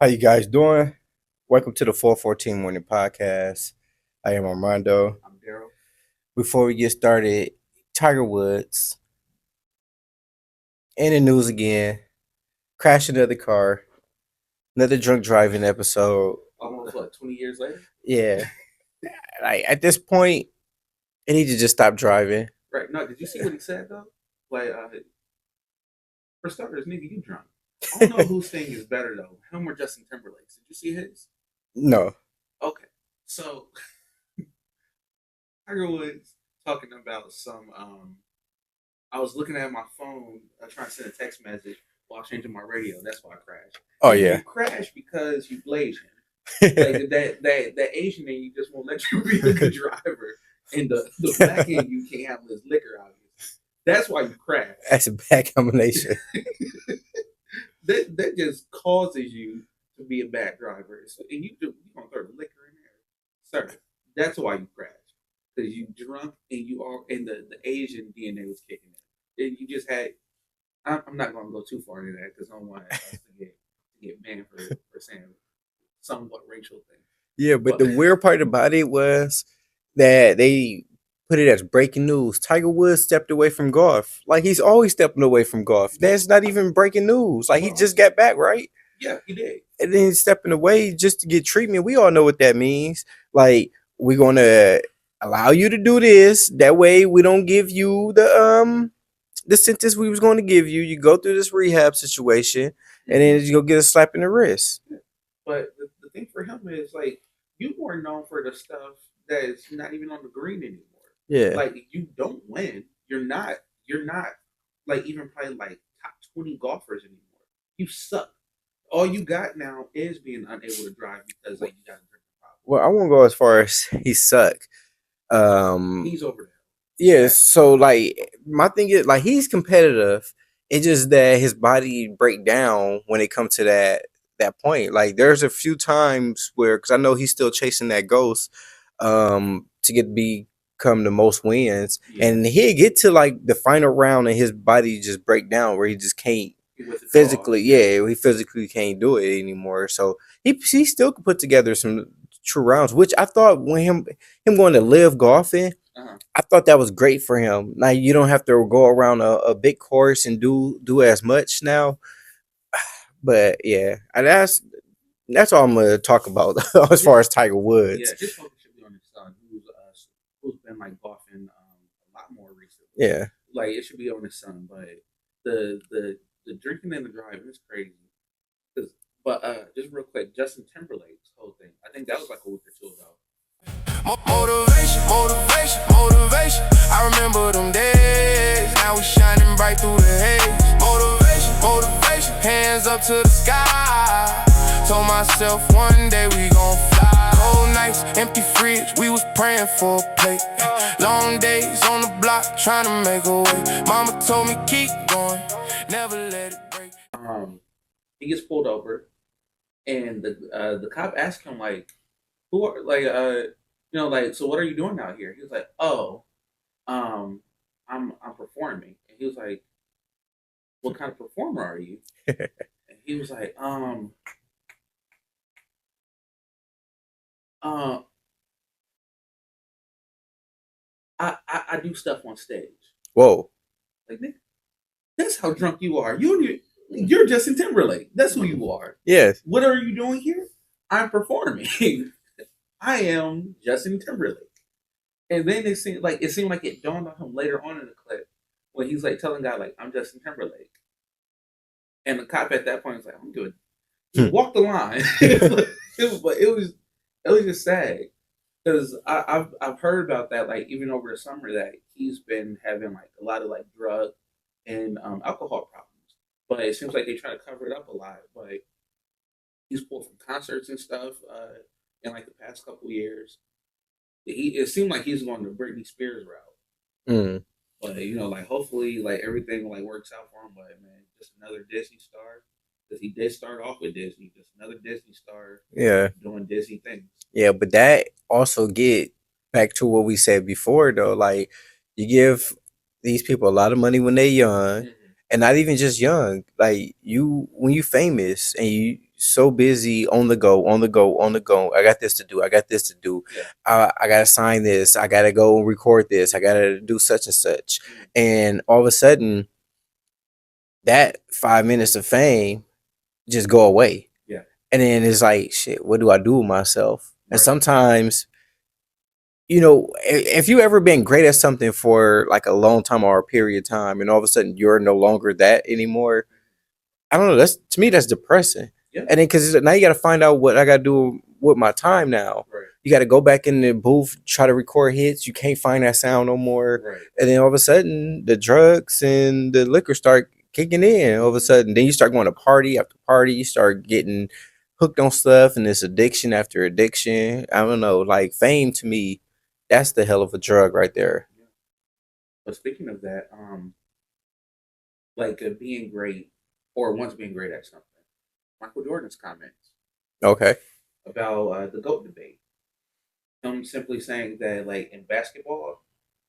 How you guys doing? Welcome to the 414 Morning Podcast. I am Armando. I'm Daryl. Before we get started, Tiger Woods in the news again. Crashed another car. Another drunk driving episode. Almost 20 years later? Yeah. Like at this point, he need to just stop driving. Right. No, did you see what he said though? Like, for starters, nigga, you drunk. I don't know whose thing is better though, him or Justin Timberlake's. Did you see his? No. Okay. So Tiger Woods talking about some I was looking at my phone trying to send a text message while changing my radio. That's why I crashed. Oh And yeah. you crashed because you Asian. Like that Asian thing you just won't let you be a good driver. And the black end you can't handle is liquor, obviously. That's why you crash. That's a bad combination. That just causes you to be a bad driver. So, and you gonna throw the liquor in there, sir. That's why you crash because you drunk and you are and the Asian DNA was kicking in. And you just had. I'm not gonna go too far into that because I don't want us to get banned for saying somewhat racial thing. Yeah, but But the weird part about it was that they put it as breaking news. Tiger Woods stepped away from golf. Like he's always stepping away from golf. That's not even breaking news. Like he well, just got back, right? yeah, he did. And then he's stepping away just to get treatment. We all know what that means. Like we're gonna allow you to do this. That way we don't give you the sentence we was going to give you. You go through this rehab situation and then you go get a slap in the wrist. But the thing for him is like you more known for the stuff that is not even on the green anymore. Yeah. Like you don't win. You're not like even probably like top 20 golfers anymore. You suck. All you got now is being unable to drive because like you got a drinking problem. Well, I won't go as far as he suck. He's over there. Yeah, so like my thing is like he's competitive. It's just that his body break down when it comes to that point. Like there's a few times where because I know he's still chasing that ghost to get become the most wins, Yeah. and he'll get to like the final round and his body just break down where he just can't With the physically. dogs. Yeah, he physically can't do it anymore. So he still could put together some true rounds, which I thought when him going to live golfing. Uh-huh. I thought that was great for him. Now you don't have to go around a big course and do as much now. But yeah, and that's all I'm gonna talk about as far as Tiger Yeah, Woods. his focus should be on his son, who's been like golfing a lot more recently. Yeah, Like it should be on his son, but the drinking and the driving is crazy. 'Cause- But just real quick, Justin Timberlake's whole thing. I think that was like a week or two ago. Motivation, motivation, motivation. I remember them days. Now we shining bright through the haze. Motivation, motivation. Hands up to the sky. Told myself one day we gon' fly. Cold nights, empty fridge. We was praying for a plate. Long days on the block trying to make a way. Mama told me keep going, never let it break. He gets pulled over, and the cop asked him like, "Who are like like so what are you doing out here?" He was like, "Oh, I'm performing," and he was like, "What kind of performer are you?" And he was like, uh, I do stuff on stage." whoa, Like, nigga, that's how drunk you are. You're Justin Timberlake. That's who you are. yes, What are you doing here? I'm performing. I am Justin Timberlake. And then it seemed like it dawned on him later on in the clip when he's like telling God like I'm Justin Timberlake. And the cop at that point was like, I'm good. He walked the line. It was just sad. Because I've heard about that like even over the summer that he's been having like a lot of like drug and alcohol problems. But it seems like they try to cover it up a lot. But he's pulled from concerts and stuff in like the past couple years. It seemed like he's going the Britney Spears route. mm, But like hopefully, like everything like works out for him. But man, just another Disney star because he did start off with Disney. Just another Disney star yeah, doing Disney things. yeah. But that also get back to what we said before though. Like you give these people a lot of money when they're young, Mhm. and not even just young. Like you when you famous and you so busy on the go, on the go, on the go. I got this to do. I got this to do. Yeah. I gotta sign this. I gotta go record this. I gotta do such and such. Mhm. And all of a sudden, that 5 minutes of fame just go away. Yeah. And then it's like, shit, what do I do with myself? And Right. sometimes, you know, if you ever been great at something for like a long time or a period of time, and all of a sudden you're no longer that anymore, I don't know. That's to me, that's depressing. Yeah. And then because now you got to find out what I got to do with my time now. Right. You got to go back in the booth, try to record hits. You can't find that sound no more. Right. And then all of a sudden, the drugs and the liquor start kicking in. All of a sudden, then you start going to party after party. You start getting hooked on stuff, and it's addiction after addiction. I don't know. Like fame to me, that's the hell of a drug right there. But speaking of that, like being great or once being great at something, Michael Jordan's comments Okay. about the GOAT debate. Him simply saying that, like, in basketball,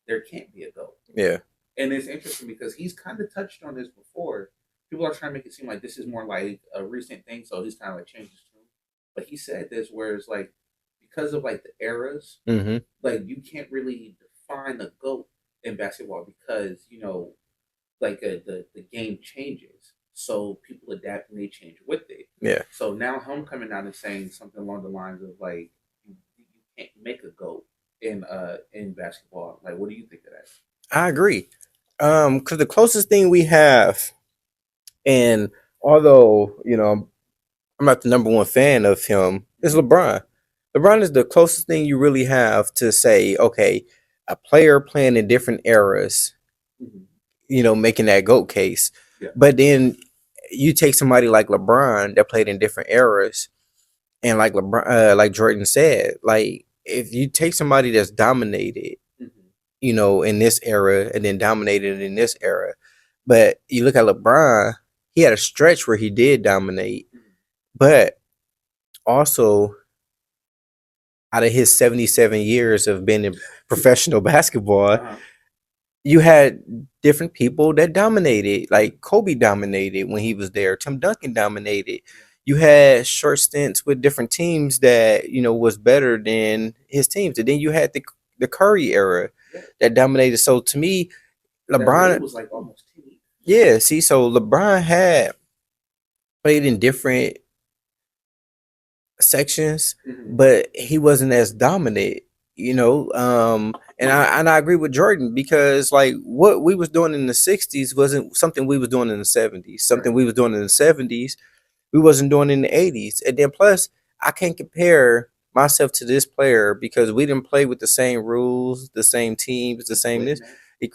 there can't be a GOAT. Yeah. And it's interesting because he's kind of touched on this before. People are trying to make it seem like this is more like a recent thing, so he's kind of like changed his tune. But he said this where it's like, because of like the eras, Mm-hmm. like you can't really define a GOAT in basketball because, you know, like the game changes. So people adapt and they change with it. Yeah. So now him coming out and saying something along the lines of like you can't make a GOAT in basketball. Like, what do you think of that? I agree. Because the closest thing we have, and although I'm not the number one fan of him, is LeBron. LeBron is the closest thing you really have to say, okay, a player playing in different eras, Mm-hmm. making that GOAT case. Yeah. But then you take somebody like LeBron that played in different eras, and like like Jordan said, like if you take somebody that's dominated, Mm-hmm. in this era and then dominated in this era. But you look at LeBron, he had a stretch where he did dominate, but also out of his 77 years of being in professional basketball, Uh-huh. you had different people that dominated. Like Kobe dominated when he was there, Tim Duncan dominated. You had short stints with different teams that, was better than his teams. And then you had the Curry era Yeah. that dominated. So to me, That really LeBron, was like almost 10 years. yeah, see, so LeBron had played in different sections, Mhm. but he wasn't as dominant, and I agree with Jordan because like what we was doing in the 60s wasn't something we was doing in the 70s. Something Right. we was doing in the 70s, we wasn't doing in the 80s. And then plus I can't compare myself to this player because we didn't play with the same rules, the same teams, the same this.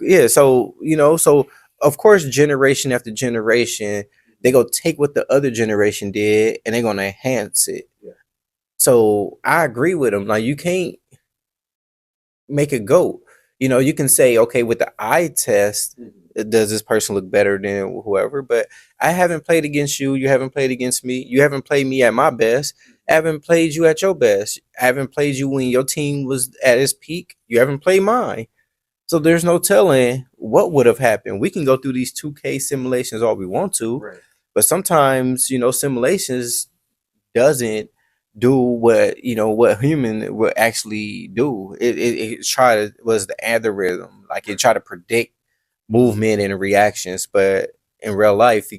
Yeah, so so of course, generation after generation, they go take what the other generation did and they're gonna enhance it. Yeah. So I agree with him. Like you can't make a GOAT. You can say, okay, with the eye test, Mhm. does this person look better than whoever? But I haven't played against you. You haven't played against me. You haven't played me at my best. I haven't played you at your best. I haven't played you when your team was at its peak. You haven't played mine. So there's no telling what would have happened. We can go through these 2K simulations all we want to, Right. but sometimes, simulations doesn't do what human would actually do. It try to was the algorithm, like it try to predict movement and reactions, but in real life,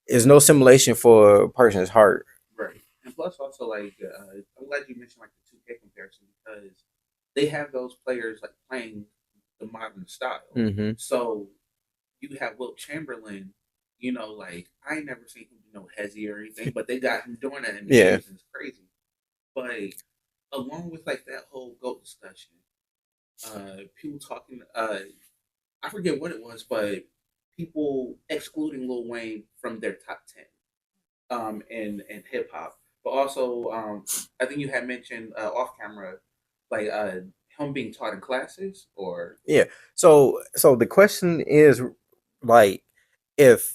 there's no simulation for a person's heart. Right. And plus, also, like, I'm glad you mentioned like the 2K comparison because they have those players like playing the modern style. Mm-hmm. So you have Wilt Chamberlain, like I ain't never seen him do no hezzy or anything, but they got him doing that in the Yeah. games and it's crazy. But along with like that whole GOAT discussion, people talking, I forget what it was, but people excluding Lil Wayne from their top 10 in hip hop. But also, I think you had mentioned off camera, like him being taught in classes, or Yeah. So the question is like if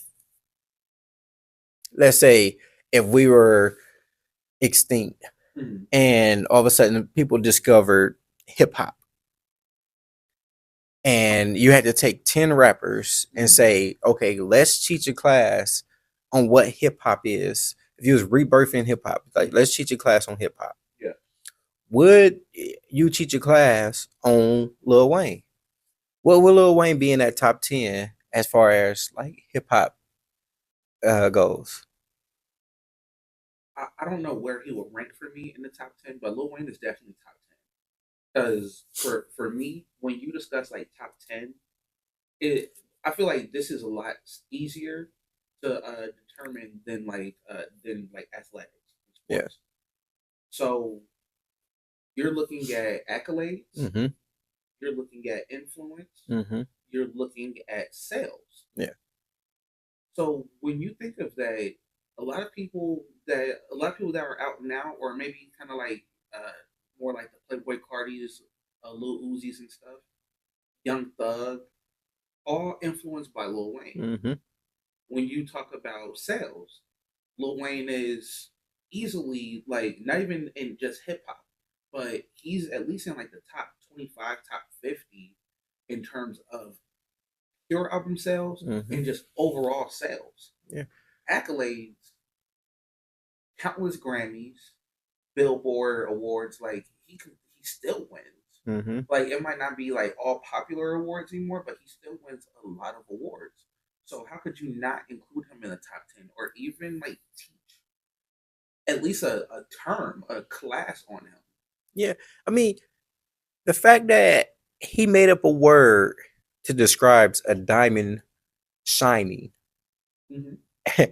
let's say if we were extinct Mhm. and all of a sudden people discovered hip hop and you had to take 10 rappers and say, okay, let's teach a class on what hip hop is. if you was rebirthing hip hop, like let's teach a class on hip hop. Yeah. Would you teach a class on Lil Wayne? What would Lil Wayne be in that top 10 as far as like hip hop goes? I don't know where he would rank for me in the top 10, but Lil Wayne is definitely top 10. Because for me, when you discuss like top 10, it I feel like this is a lot easier to determine than like athletics and Yeah. sports. So you're looking at accolades, Mm-hmm. you're looking at influence, Mm-hmm. you're looking at sales. Yeah. So when you think of that, a lot of people that are out now, or maybe kind of like more like the Playboy Cardis, Lil Uzis and stuff, Young Thug, all influenced by Lil Wayne. Mm-hmm. When you talk about sales, Lil Wayne is easily like not even in just hip hop, but he's at least in like the top 25, top 50 in terms of pure album sales Mm-hmm. and just overall sales. Yeah. Accolades, countless Grammys, Billboard awards, like he still wins. Mm-hmm. Like it might not be like all popular awards anymore, but he still wins a lot of awards. So how could you not include him in the top 10 or even like teach at least a term, a class on him? Yeah. I mean, the fact that he made up a word to describe a diamond shining Mm-hmm.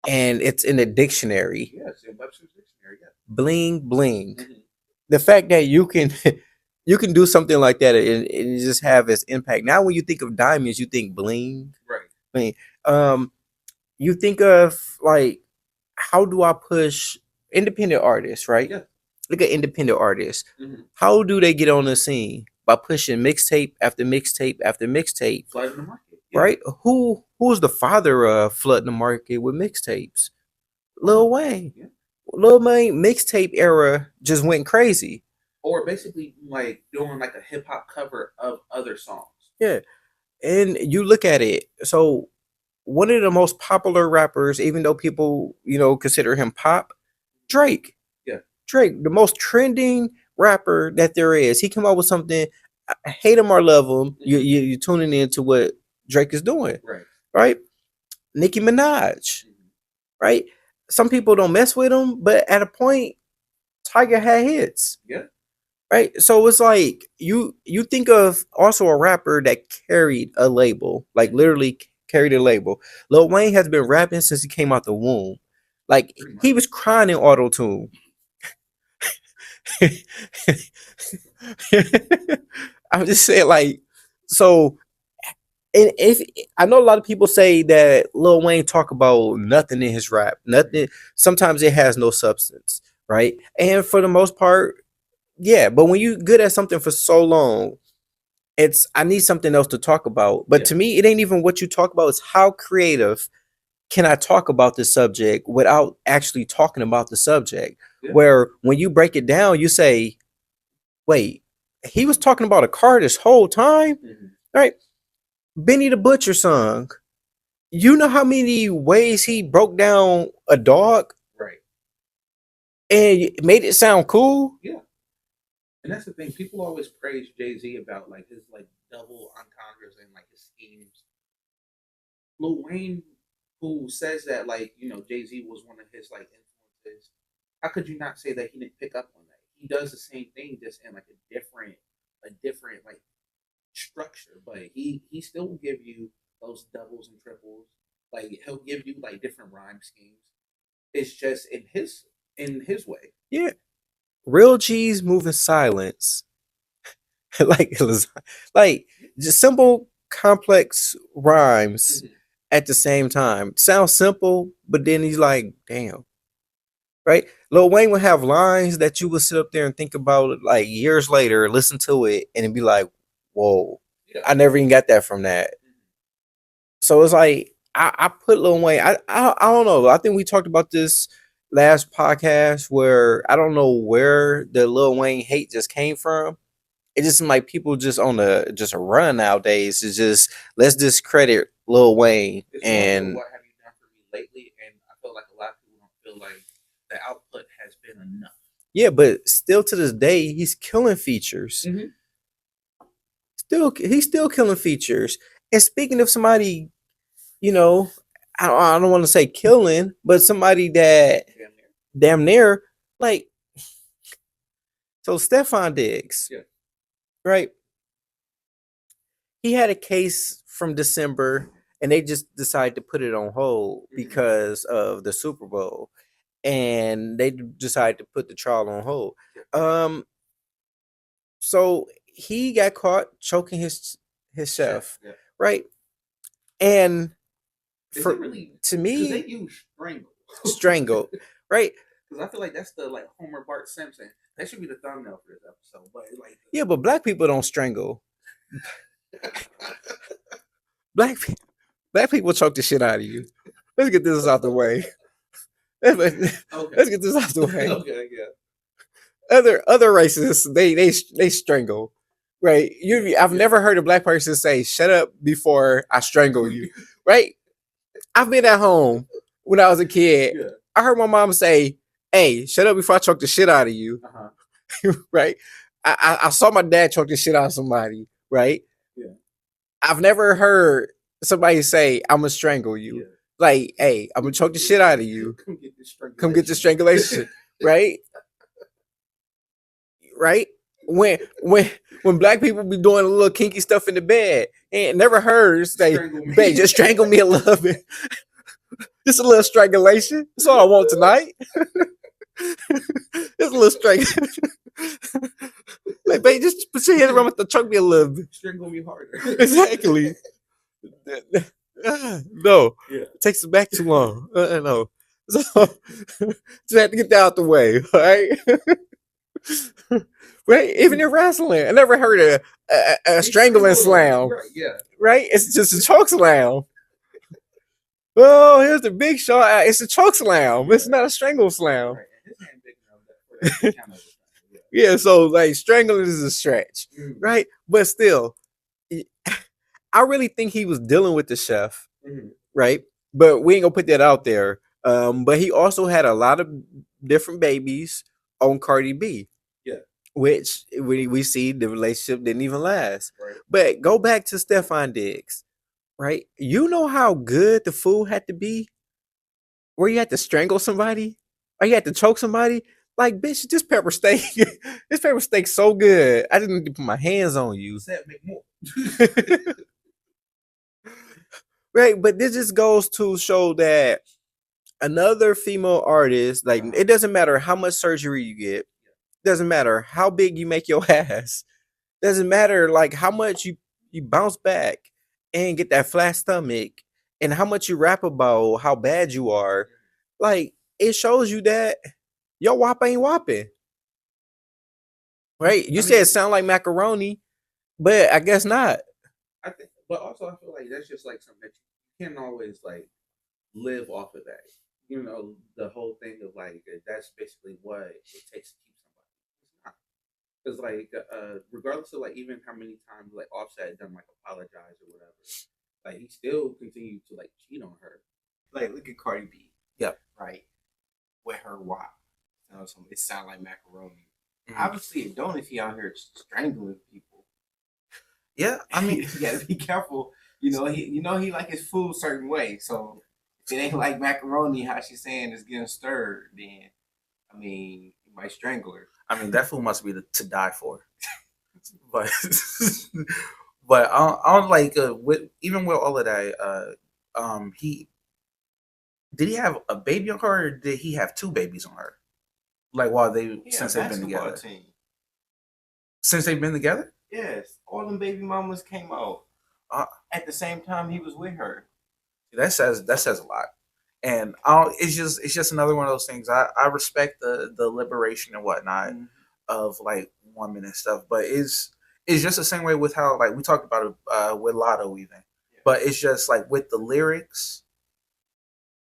and it's in the dictionary. Yes, in Webster's dictionary, yeah. Bling bling. Mm-hmm. The fact that you can you can do something like that and just have its impact. Now when you think of diamonds, you think bling. Right. Um you think of like how do I push independent artists, right? Yeah. Look at independent artists. Mm-hmm. How do they get on the scene? By pushing mixtape after mixtape after mixtape, Flooding the market. Yeah. right? Who's the father of flooding the market with mixtapes? Lil Wayne. Yeah. Lil Wayne mixtape era just went crazy. Or basically like doing like a hip hop cover of other songs. Yeah. And you look at it. So one of the most popular rappers, even though people, consider him pop, Drake. Yeah. Drake, the most trending rapper that there is. He come out with something, hate him or love him, you tuning into what Drake is doing, Right. right? Nicki Minaj, Mm-hmm. right? Some people don't mess with him, but at a point, Tiger had hits. Yeah. Right. So it's like you think of also a rapper that carried a label, like literally carried a label. Lil Wayne has been rapping since he came out the womb. Like Pretty much. he was crying in auto tune. I'm just saying, like, so. And if I know a lot of people say that Lil Wayne talk about nothing in his rap, nothing. Sometimes it has no substance, right? And for the most part, yeah. But when you good at something for so long, I need something else to talk about. But Yeah. to me, it ain't even what you talk about. It's how creative can I talk about this subject without actually talking about the subject. Yeah. Where when you break it down, you say, "Wait, he was talking about a car this whole time, Mm-hmm. right?" Benny the Butcher song. You know how many ways he broke down a dog Right. and made it sound cool? Yeah. And that's the thing. People always praise Jay-Z about like his like double entendres and like his schemes. Lil Wayne, who says that like, Jay-Z was one of his like influences, how could you not say that he didn't pick up on that? He does the same thing just in like a different like structure, but he still will give you those doubles and triples. Like he'll give you like different rhyme schemes. It's just in his way. Yeah. Real G's move in silence. like just simple, complex rhymes Mhm. at the same time. Sounds simple, but then he's like, damn. Right? Lil Wayne would have lines that you would sit up there and think about it like years later, listen to it, and it'd be like, whoa, Yeah. I never even got that from that. So it's like I put Lil Wayne. I don't know. I think we talked about this last podcast where I don't know where the Lil Wayne hate just came from. It just seems like people just on a run nowadays. It's just let's discredit Lil Wayne It's more of and what have you done for me lately, and I feel like a lot of people don't feel like the output has been enough. Yeah, but still to this day, he's killing features. Mhm. He's still killing features. And speaking of somebody, you know, I don't want to say killing, but somebody that damn near like so Stefan Diggs, Yeah. right? He had a case from December, and they just decided to put it on hold because of the Super Bowl, and they decided to put the trial on hold. So he got caught choking his chef, Yeah. right? And Is for it really to because me, they use strangled, right? Because I feel like that's the like Homer Bart Simpson. That should be the thumbnail for this episode. But like, Yeah, but black people don't strangle. Black people choke the shit out of you. Let's get this out the way. Let's get this out the way. Okay, yeah. Other races, they strangle, right? I've never heard a black person say "shut up" before I strangle you, right? I've been at home when I was a kid. Yeah. I heard my mom say, "Hey, shut up before I choke the shit out of you," right? I saw my dad choke the shit out of somebody, right? Yeah. I've never heard somebody say, "I'm gonna strangle you." Yeah. Like, hey, I'm gonna choke the shit out of you. Come get the strangulation, right? Right? When black people be doing a little kinky stuff in the bed, and never heard say, "Babe, just strangle me a little bit." Just a little strangulation. That's all I want tonight. Just a little strangulation. Like, babe, just put your hand around to choke me a little bit. Strangle me harder. Exactly. No. Yeah. It takes it back too long. No. So just had to get that out the way, right? Right? Even in wrestling, I never heard a strangling slam. Right, yeah. Right? It's just a choke slam. Oh, here's the big shot. It's a choke slam. It's not a strangle slam. Right. His hand big enough that kind of Yeah, so like strangling is a stretch, right? But still, I really think he was dealing with the chef, right? But we ain't gonna put that out there. But he also had a lot of different babies on Cardi B. Yeah. Which we see the relationship didn't even last. Right. But go back to Stefan Diggs, right? You know how good the food had to be? Where you had to strangle somebody? Or you had to choke somebody? Like, bitch, this pepper steak, this pepper steak's so good. I didn't need to put my hands on you. Make more. Right, but this just goes to show that another female artist, like, it doesn't matter how much surgery you get, doesn't matter how big you make your ass, doesn't matter like how much you bounce back and get that flat stomach, and how much you rap about how bad you are. Like, it shows you that your wop ain't whopping. Right? You said it sound like macaroni, but I guess not. I think, but also I feel like that's just like something that you can't always like live off of that. You know, the whole thing of like that's basically what it takes to keep somebody. It's not. Because like regardless of like even how many times like Offset done like apologize or whatever, like he still continued to like cheat on her. Like, look at Cardi B. Yep. Right. With her wop. It sound like macaroni. Obviously it don't if he out here strangling people. Yeah, I mean you gotta be careful. You know, he like his food a certain way. So if it ain't like macaroni, how she's saying is getting stirred, then I mean, you might strangle her. I mean, that food must be to die for. But but I don't like with even with all of that. He did he have a baby on her, or did he have two babies on her? Like while since they've been together. Team. Since they've been together? Yes, all them baby mamas came out at the same time he was with her. That says a lot. And it's just another one of those things. I respect the liberation and whatnot of like women and stuff, but it's just the same way with how like we talked about it with Lotto even, but it's just like with the lyrics.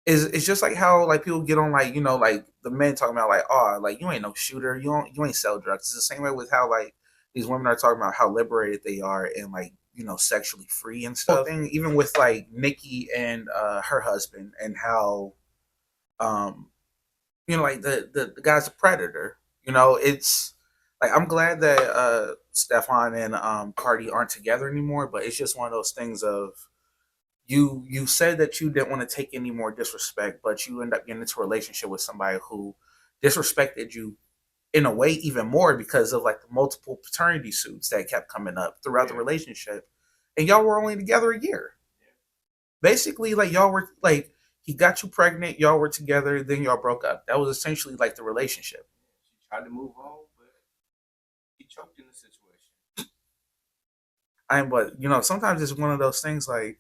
It's just like how like people get on like like the men talking about like like you ain't no shooter, you ain't sell drugs. It's the same way with how like these women are talking about how liberated they are and like sexually free and stuff. And even with like Nicki and her husband and how like the guy's a predator. It's like I'm glad that Stefan and Cardi aren't together anymore, but it's just one of those things of you said that you didn't want to take any more disrespect, but you end up getting into a relationship with somebody who disrespected you in a way even more because of like the multiple paternity suits that kept coming up throughout the relationship, and y'all were only together a year. Basically, like y'all were like he got you pregnant, y'all were together, then y'all broke up. That was essentially like the relationship. She tried to move on, but he choked in the situation. But sometimes it's one of those things like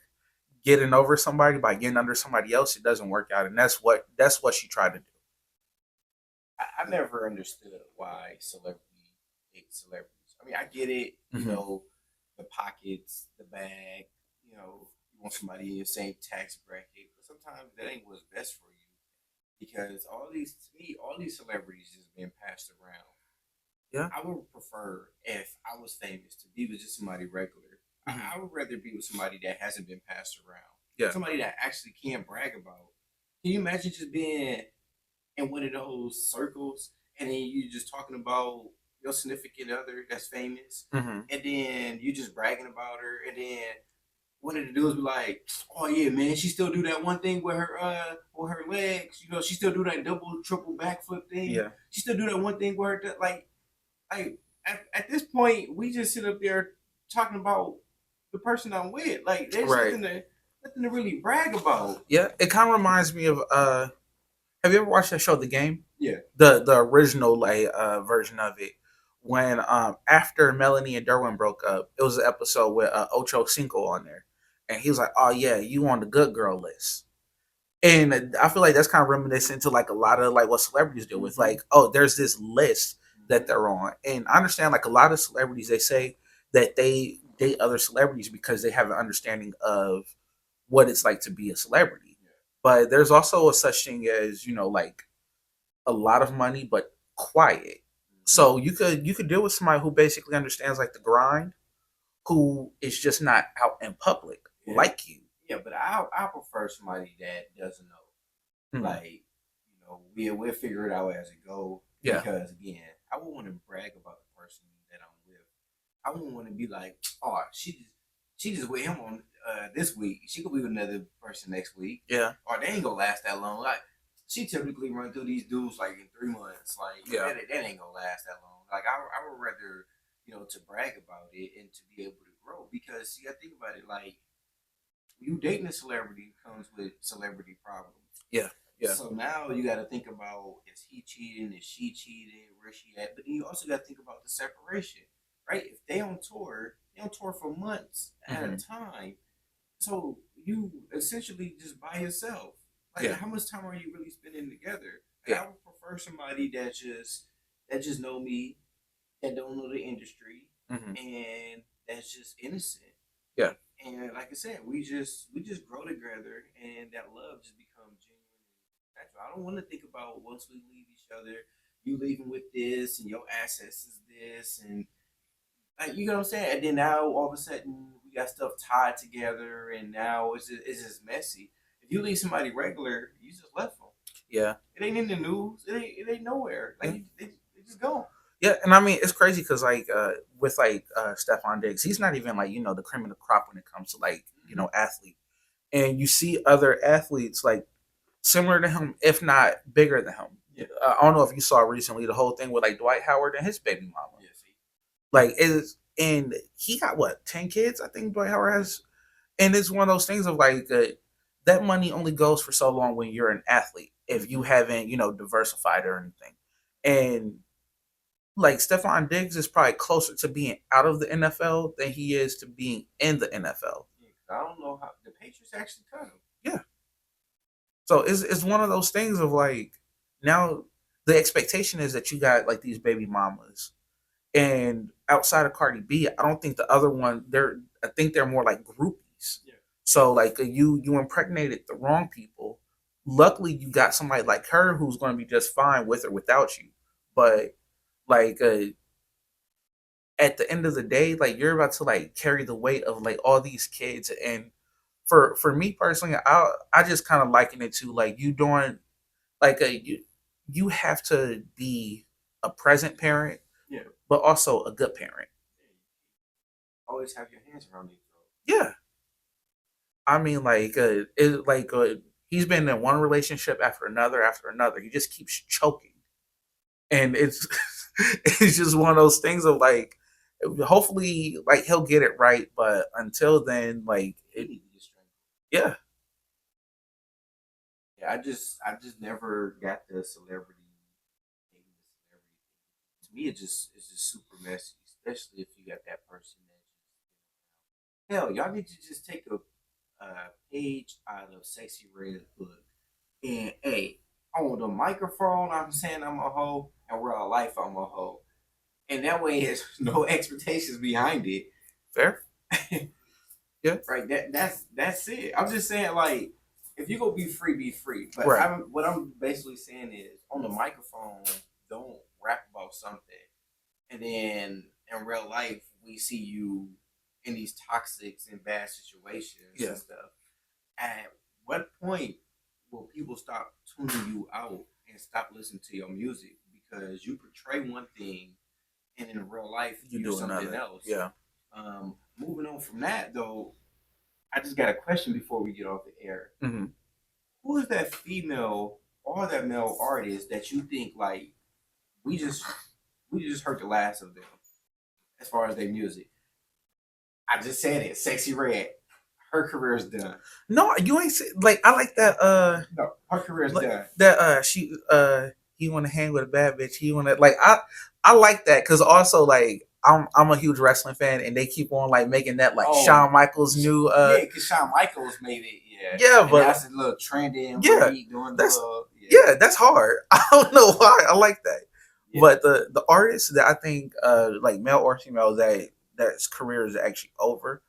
getting over somebody by getting under somebody else. It doesn't work out, and that's what she tried to do. I never understood why celebrity hate celebrities. I mean, I get it, the pockets, the bag, you want somebody in your same tax bracket, but sometimes that ain't what's best for you because all these celebrities is being passed around. Yeah, I would prefer if I was famous to be with just somebody regular. I would rather be with somebody that hasn't been passed around. Yeah, somebody that actually can't brag about. Can you imagine just being in one of those circles and then you just talking about your significant other that's famous, and then you just bragging about her, and then one of the dudes be like, "Oh yeah, man, she still do that one thing with her legs. She still do that double, triple backflip thing. Yeah, she still do that one thing where like at this point, we just sit up there talking about the person I'm with. Like there's right. nothing to really brag about. Yeah, it kind of reminds me of have you ever watched that show, The Game? Yeah. The original like version of it. When after Melanie and Derwin broke up, it was an episode with Ocho Cinco on there, and he was like, "Oh yeah, you on the good girl list." And I feel like that's kind of reminiscent to like a lot of like what celebrities do with like, oh, there's this list that they're on, and I understand like a lot of celebrities they say that they date other celebrities because they have an understanding of what it's like to be a celebrity. But there's also a such thing as like a lot of money but quiet. So you could deal with somebody who basically understands like the grind, who is just not out in public like you. Yeah, but I prefer somebody that doesn't know. Like, we'll figure it out as it goes. Yeah. Because again, I wouldn't want to brag about the person that I'm with. I wouldn't want to be like, oh, she just with him on this week. She could be with another person next week. Yeah. Or they ain't gonna last that long. Like she typically run through these dudes like in 3 months. Like that ain't gonna last that long. Like I would rather, to brag about it and to be able to grow because you gotta think about it like you dating a celebrity comes with celebrity problems. Yeah. Yeah. So now you got to think about is he cheating? Is she cheating? Where's she at? But then you also got to think about the separation, right? If they on tour for months at a time. So you essentially just by yourself. Like how much time are you really spending together? Like, I would prefer somebody that just know me, that don't know the industry, and that's just innocent. Yeah. And like I said, we just grow together, and that love just becomes genuine and natural. I don't want to think about once we leave each other, you leaving with this, and your assets is this, and like you know what I'm saying. And then now all of a sudden we got stuff tied together, and now it's just messy. If you leave somebody regular, you just left them. Yeah. It ain't in the news. It ain't nowhere. Like they just gone. Yeah, and I mean it's crazy because like with like Stefan Diggs, he's not even like the cream of the crop when it comes to like athlete, and you see other athletes like similar to him, if not bigger than him. Yeah. I don't know if you saw recently the whole thing with like Dwight Howard and his baby mama. Yeah, see. Like and he got what 10 kids I think Dwight Howard has, and it's one of those things of like that money only goes for so long when you're an athlete if you haven't diversified or anything, and like Stefan Diggs is probably closer to being out of the NFL than he is to being in the NFL. I don't know how the Patriots actually cut him. Yeah. So it's one of those things of like now the expectation is that you got like these baby mamas, and outside of Cardi B, I don't think the other one I think they're more like groupies. Yeah. So like you impregnated the wrong people. Luckily, you got somebody like her who's going to be just fine with or without you, but like at the end of the day, like you're about to like carry the weight of like all these kids, and for me personally, I just kind of liken it to like you doing like you have to be a present parent, Yeah. but also a good parent. Always have your hands around their throat. Yeah, I mean, he's been in one relationship after another. He just keeps choking, and it's it's just one of those things of like, hopefully, like he'll get it right, but until then, like, They need to get straight. yeah, Yeah, I just never got the celebrity dating the celebrity. To me, it's just super messy, especially if you got that person that hell, y'all need to just take a page out of Sexy Red's book and hey, on the microphone, I'm saying I'm a hoe, and real life, I'm a hoe, and that way, there's no expectations behind it. fair, yeah, Right. That's it. I'm just saying, like, if you go be free, be free. But right, what I'm basically saying is, on the microphone, don't rap about something, and then in real life, we see you in these toxic and bad situations yeah, and stuff. At what point will people stop tuning you out and stop listening to your music because you portray one thing, and in real life, you you're do something another, else? yeah. Moving on from that, though, I just got a question before we get off the air. Hmm. Who is that female or that male artist that you think like we just we just heard the last of them as far as their music? I just said it, Sexy Red. Her career is done. No, you ain't say, like I like that. No, her career is Like, done. that she he want to hang with a bad bitch. He want to like I like that because also like I'm a huge wrestling fan and they keep on like making that like Oh, Shawn Michaels new yeah, because Shawn Michaels made it. Yeah, yeah, and but that's a little trending. yeah, Where he doing the that's little, yeah, that's hard. I don't know why I like that. yeah. But the artists that I think like male or female that's career is actually over.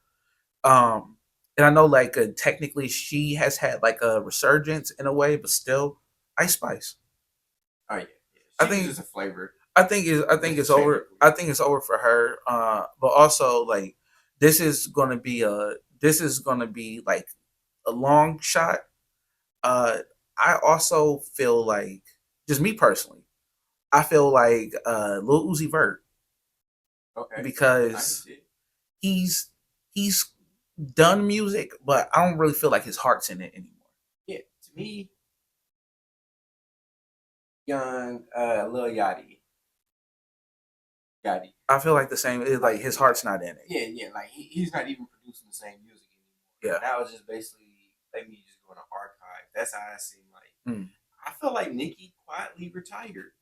Um and I know like technically she has had like a resurgence in a way, but still Ice Spice. Oh yeah, I yeah. She was think just a flavor. I think it's over. Technically, I think it's over for her. But also like this is gonna be like a long shot. Uh, I also feel like just me personally, I feel like Lil Uzi Vert okay. I can because see it. he's he's done music, but I don't really feel like his heart's in it anymore. Yeah, to me, young Lil Yachty. I feel like the same. It's like his heart's not in it. Yeah, yeah, like he's not even producing the same music Yeah. anymore. That was just basically let me just go in the archive. That's how I seem like. Mm. I feel like Nicki quietly retired.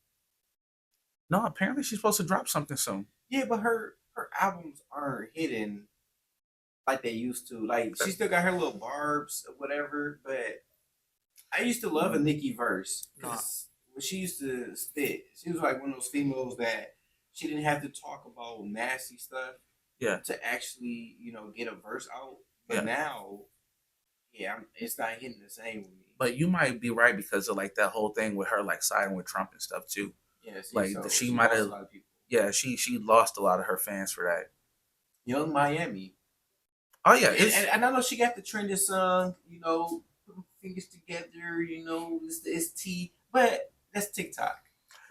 No, apparently she's supposed to drop something soon. Yeah, but her albums aren't hitting like they used to. Like she still got her little barbs or whatever, but I used to love a Nicki verse because when she used to spit, she was like one of those females that she didn't have to talk about nasty stuff Yeah. to actually, get a verse out. But Yeah. now, yeah, it's not hitting the same with me. But you might be right because of like that whole thing with her like siding with Trump and stuff too. Yeah, see, Like so she she might lost a have, lot of people. yeah, she lost a lot of her fans for that. Young Miami. Oh yeah, And I know she got the trending song, put my fingers together, it's T, but that's TikTok,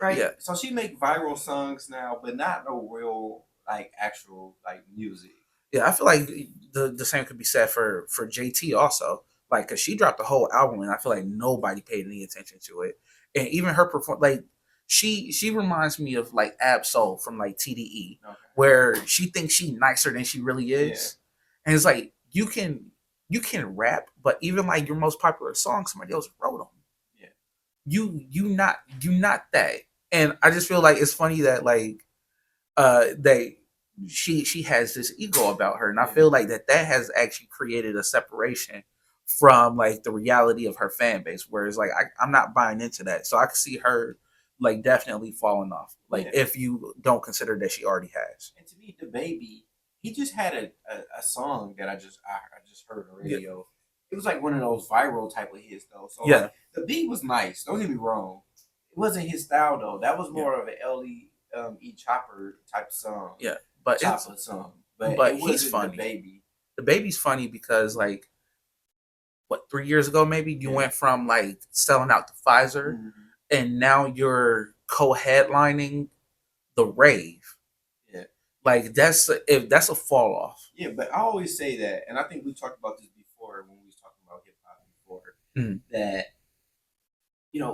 right? Yeah. So she make viral songs now, but not no real like actual like music. yeah. I feel like the same could be said for JT also. Like, cause she dropped the whole album and I feel like nobody paid any attention to it. And even her perform like she reminds me of like Ab Soul from like TDE, Okay. where she thinks she nicer than she really is. And it's like you can rap, but even like your most popular song, somebody else wrote them. Yeah. You not that. And I just feel like it's funny that like they she has this ego about her, and I feel like that has actually created a separation from like the reality of her fan base. Whereas like I'm not buying into that, so I can see her like definitely falling off. Like if you don't consider that she already has. And to me, the baby, he just had a song that I just heard on the radio. It was like one of those viral type of hits though. So Yeah. like, the beat was nice. Don't get me wrong. It wasn't his style though. That was more of an E Chopper type song. Yeah, but Chopper song. But it he's wasn't funny. The baby. The baby's funny because like what 3 years ago maybe you went from like selling out to Pfizer and now you're co-headlining the rave. Yeah. Like that's a fall off. Yeah, but I always say that, and I think we talked about this before when we was talking about hip hop before, that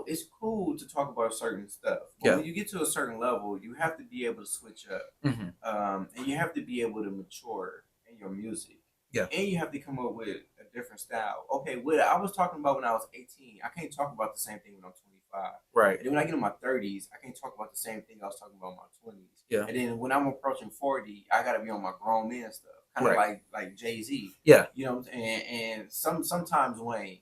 it's cool to talk about certain stuff. But when you get to a certain level, you have to be able to switch up, and you have to be able to mature in your music. Yeah, and you have to come up with a different style. Okay, what I was talking about when I was 18, I can't talk about the same thing when I'm 25. Right. And then when I get in my 30s, I can't talk about the same thing I was talking about in my 20s. Yeah. And then when I'm approaching 40, I got to be on my grown man stuff, kind of like Jay-Z. Yeah. You know what I'm saying? And sometimes Wayne,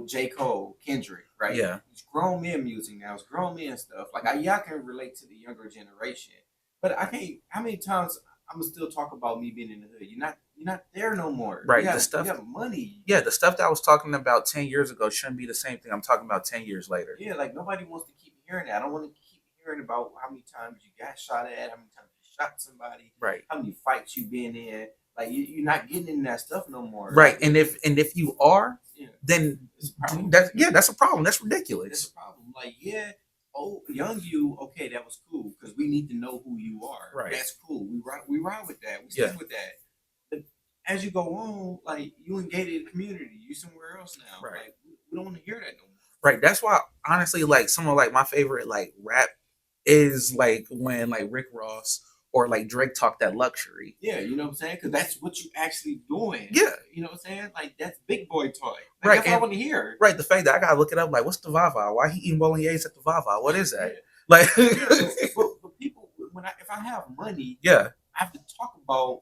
J. Cole, Kendrick, right? Yeah. It's grown men music now. It's grown men stuff. Like I can relate to the younger generation, but I can't. How many times I'm gonna still talk about me being in the hood? You're not there no more. Right. You The stuff. You got money. Yeah. The stuff that I was talking about 10 years ago shouldn't be the same thing I'm talking about 10 years later. Yeah. Like nobody wants to keep hearing that. I don't want to keep hearing about how many times you got shot at, how many times you shot somebody, right? How many fights you been in. Like you're not getting in that stuff no more. Right. And if you are, then that's a problem. That's ridiculous. That's a problem. Like, young you, okay, that was cool because we need to know who you are. Right. That's cool. We ride with that. We stick with that. But as you go on, like you engage in the community, you somewhere else now. Right. Like, we don't want to hear that no more. Right. That's why honestly, like some of like my favorite like rap is like when like Rick Ross or like Drake talk that luxury. Yeah, you know what I'm saying? Because that's what you actually doing. Yeah. You know what I'm saying? Like, that's big boy toy. Like, right. That's what I want to hear. Right. The fact that I got to look it up, like, what's the Vava? Why he eating bolognese at the Vava? What is that? Yeah. Like, but people, if I have money, I have to talk about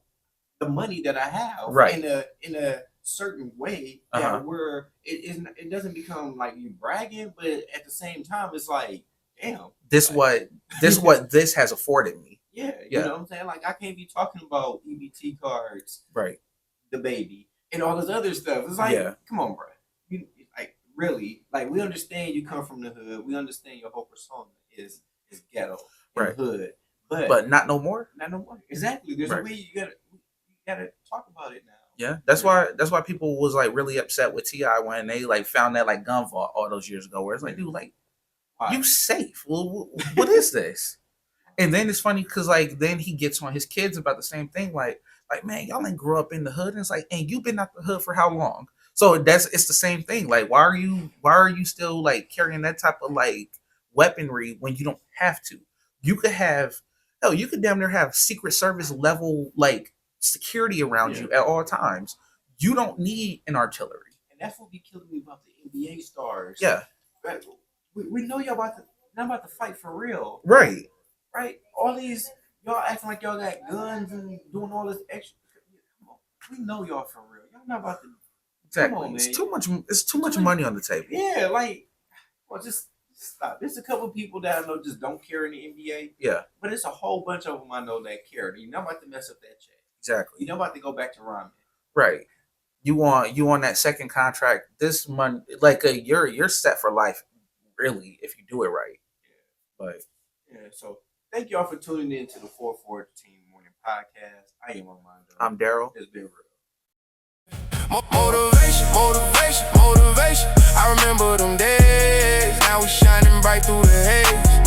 the money that I have right. in a certain way that where it doesn't become like you bragging, but at the same time, it's like, damn. This what this has afforded me. Yeah, you know what I'm saying? Like I can't be talking about EBT cards, right? The baby and all this other stuff. It's like, come on, bro. You like really like we understand you come from the hood. We understand your whole persona is ghetto, right? Hood, but not no more. Not no more. Exactly. There's a way you gotta talk about it now. Yeah, that's why people was like really upset with T.I. when they like found that like gun vault all those years ago. Where it's like, dude, like you safe? Well, what is this? And then it's funny because like then he gets on his kids about the same thing. Like man, y'all ain't grew up in the hood. And it's like, and you've been out the hood for how long? So it's the same thing. Like why are you still like carrying that type of like weaponry when you don't have to? You could damn near have Secret Service level like security around you at all times. You don't need an artillery. And that's what be killing me about the NBA stars. Yeah. We know y'all not about to fight for real. Right. Right? All these y'all acting like y'all got guns and doing all this extra. Come on. We know y'all for real. Y'all not about to. Exactly. Come on, It's too much money on the table. Yeah, like, well, just stop. There's a couple people that I know just don't care in the NBA. Yeah. But it's a whole bunch of them I know that care. You're not about to mess up that check. Exactly. You're not about to go back to ramen. Right. You want that second contract this month, like you're set for life, really, if you do it right. Yeah. But so thank y'all for tuning in to the 414 Morning Podcast. I am Armando. I'm Daryl. It's been real. Motivation. I remember them days. Now we shining bright through the haze.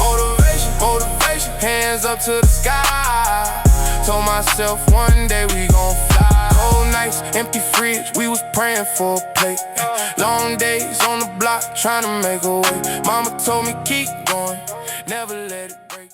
Motivation. Hands up to the sky. Told myself one day we gon' fly. Cold nights, empty fridge, we was praying for a plate. Long days on the block, trying to make a way. Mama told me keep going, never let it break.